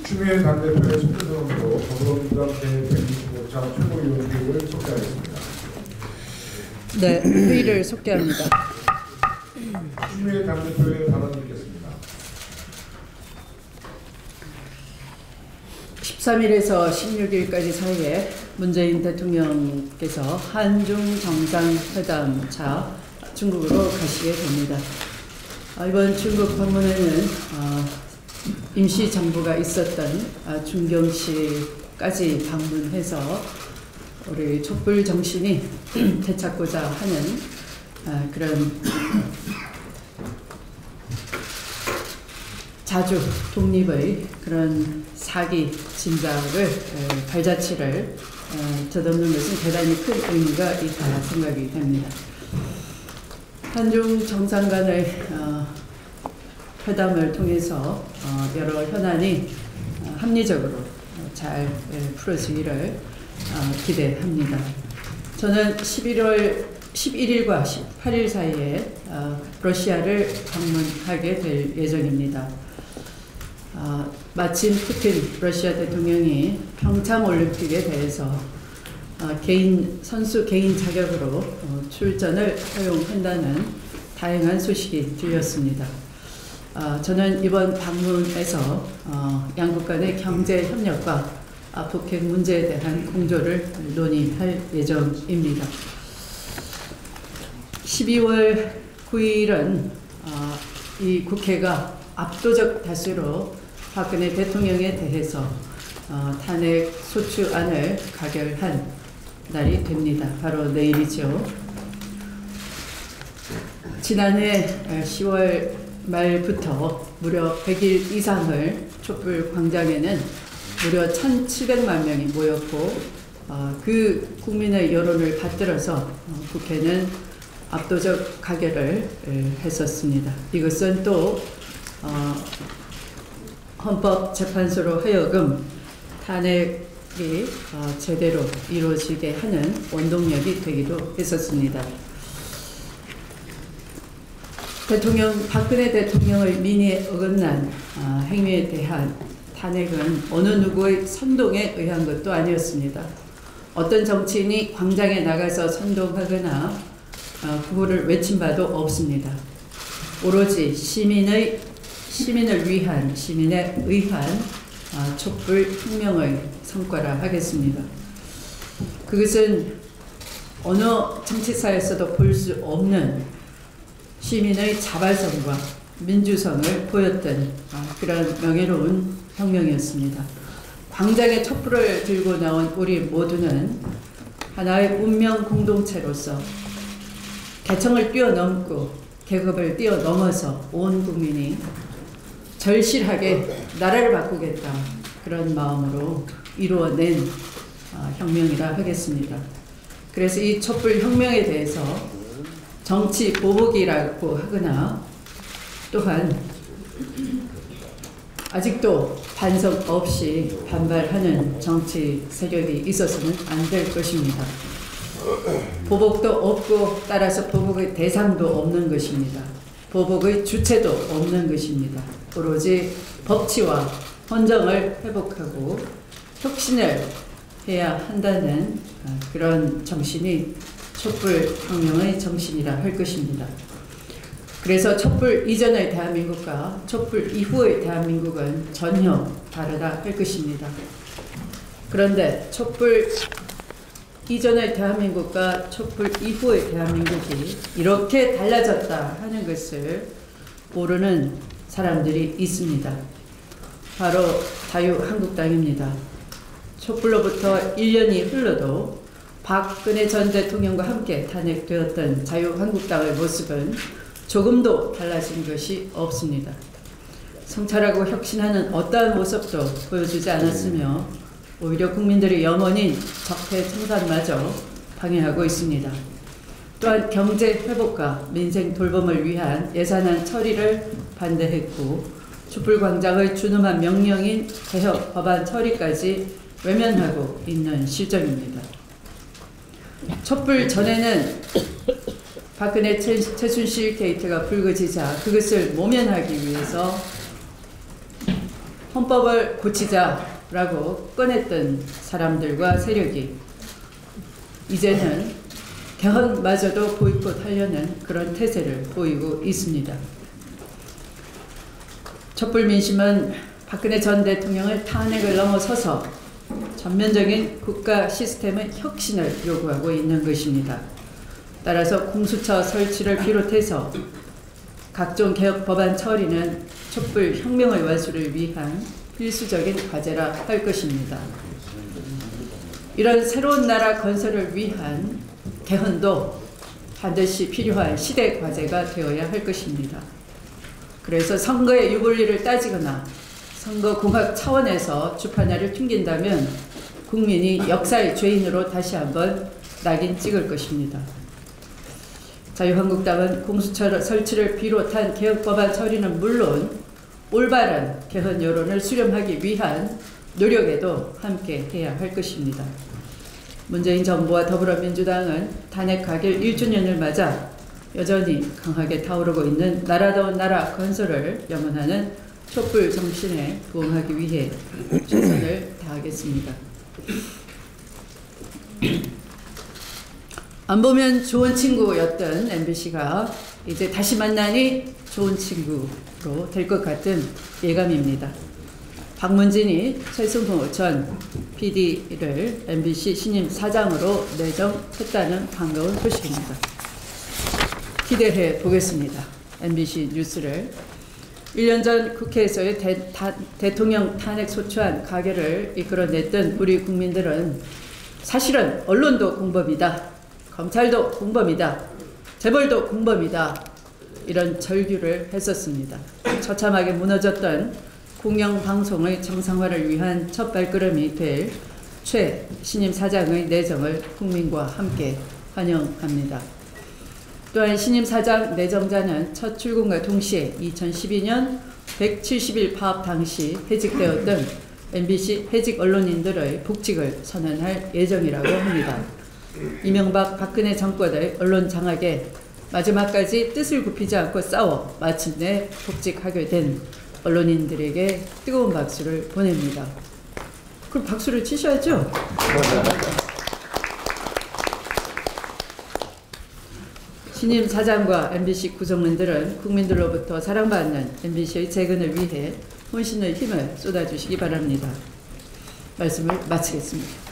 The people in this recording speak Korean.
추미애 당대표의 속도전으로 더불어민주당 제125차 최고위원회의를 속개하겠습니다. 네, 회의를 속개합니다. 추미애 당대표의 발언 듣겠습니다. 13일에서 16일까지 사이에 문재인 대통령께서 한중 정상회담차 중국으로 가시게 됩니다. 이번 중국 방문에는 임시정부가 있었던 중경시까지 방문해서 우리 촛불 정신이 되찾고자 하는 그런 자주 독립의 그런 사기 진작을 발자취를 덧없는 것은 대단히 큰 의미가 있다 생각이 됩니다. 한중 정상 간의 회담을 통해서 여러 현안이 합리적으로 잘 풀어지기를 기대합니다. 저는 11월 11일과 18일 사이에 러시아를 방문하게 될 예정입니다. 마침 푸틴 러시아 대통령이 평창 올림픽에 대해서 선수 개인 자격으로 출전을 허용한다는 다행한 소식이 들렸습니다. 저는 이번 방문에서 양국 간의 경제 협력과 북핵 문제에 대한 공조를 논의할 예정입니다. 12월 9일은 이 국회가 압도적 다수로 박근혜 대통령에 대해서 탄핵 소추안을 가결한 날이 됩니다. 바로 내일이죠. 지난해 10월 말부터 무려 100일 이상을 촛불 광장에는 무려 1,700만 명이 모였고 그 국민의 여론을 받들어서 국회는 압도적 가결을 했었습니다. 이것은 또 헌법재판소로 하여금 탄핵이 제대로 이루어지게 하는 원동력이 되기도 했었습니다. 박근혜 대통령의 민의에 어긋난 행위에 대한 탄핵은 어느 누구의 선동에 의한 것도 아니었습니다. 어떤 정치인이 광장에 나가서 선동하거나 구호를 외친 바도 없습니다. 오로지 시민에 의한 촛불 혁명의 성과라 하겠습니다. 그것은 어느 정치사에서도 볼 수 없는 시민의 자발성과 민주성을 보였던 그런 명예로운 혁명이었습니다. 광장에 촛불을 들고 나온 우리 모두는 하나의 운명 공동체로서 계층을 뛰어넘고 계급을 뛰어넘어서 온 국민이 절실하게 나라를 바꾸겠다 그런 마음으로 이루어낸 혁명이라 하겠습니다. 그래서 이 촛불 혁명에 대해서 정치 보복이라고 하거나 또한 아직도 반성 없이 반발하는 정치 세력이 있어서는 안 될 것입니다. 보복도 없고 따라서 보복의 대상도 없는 것입니다. 보복의 주체도 없는 것입니다. 오로지 법치와 헌정을 회복하고 혁신을 해야 한다는 그런 정신이 촛불 혁명의 정신이라 할 것입니다. 그래서 촛불 이전의 대한민국과 촛불 이후의 대한민국은 전혀 다르다 할 것입니다. 그런데 촛불 이전의 대한민국과 촛불 이후의 대한민국이 이렇게 달라졌다 하는 것을 모르는 사람들이 있습니다. 바로 자유한국당입니다. 촛불로부터 1년이 흘러도 박근혜 전 대통령과 함께 탄핵되었던 자유한국당의 모습은 조금도 달라진 것이 없습니다. 성찰하고 혁신하는 어떠한 모습도 보여주지 않았으며 오히려 국민들의 영원인 적폐청산마저 방해하고 있습니다. 또한 경제 회복과 민생 돌봄을 위한 예산안 처리를 반대했고 촛불광장의 준엄한 명령인 개혁 법안 처리까지 외면하고 있는 실정입니다. 촛불 전에는 박근혜 최순실 게이트가 불거지자 그것을 모면하기 위해서 헌법을 고치자라고 꺼냈던 사람들과 세력이 이제는 개헌마저도 보이콧하려는 그런 태세를 보이고 있습니다. 촛불 민심은 박근혜 전 대통령을 탄핵을 넘어서서 전면적인 국가 시스템의 혁신을 요구하고 있는 것입니다. 따라서 공수처 설치를 비롯해서 각종 개혁 법안 처리는 촛불 혁명의 완수를 위한 필수적인 과제라 할 것입니다. 이런 새로운 나라 건설을 위한 개헌도 반드시 필요한 시대 과제가 되어야 할 것입니다. 그래서 선거의 유불리를 따지거나 선거공학 차원에서 주판야를 튕긴다면 국민이 역사의 죄인으로 다시 한번 낙인 찍을 것입니다. 자유한국당은 공수처 설치를 비롯한 개혁법안 처리는 물론 올바른 개헌 여론을 수렴하기 위한 노력에도 함께 해야 할 것입니다. 문재인 정부와 더불어민주당은 탄핵 가결 1주년을 맞아 여전히 강하게 타오르고 있는 나라다운 나라 건설을 염원하는 촛불 정신에 부응하기 위해 최선을 다하겠습니다. 안 보면 좋은 친구였던 MBC가 이제 다시 만나니 좋은 친구로 될 것 같은 예감입니다. 박문진이 최승호 전 PD를 MBC 신임 사장으로 내정했다는 반가운 소식입니다. 기대해 보겠습니다. MBC 뉴스를. 1년 전 국회에서의 대통령 탄핵 소추안 가결을 이끌어냈던 우리 국민들은 사실은 언론도 공범이다, 검찰도 공범이다, 재벌도 공범이다, 이런 절규를 했었습니다. 처참하게 무너졌던 공영방송의 정상화를 위한 첫 발걸음이 될 최 신임 사장의 내정을 국민과 함께 환영합니다. 또한 신임 사장 내정자는 첫 출근과 동시에 2012년 170일 파업 당시 해직되었던 MBC 해직 언론인들의 복직을 선언할 예정이라고 합니다. 이명박 박근혜 정권의 언론 장악에 마지막까지 뜻을 굽히지 않고 싸워 마침내 복직하게 된 언론인들에게 뜨거운 박수를 보냅니다. 그럼 박수를 치셔야죠. 신임 사장과 MBC 구성원들은 국민들로부터 사랑받는 MBC의 재건을 위해 혼신의 힘을 쏟아주시기 바랍니다. 말씀을 마치겠습니다.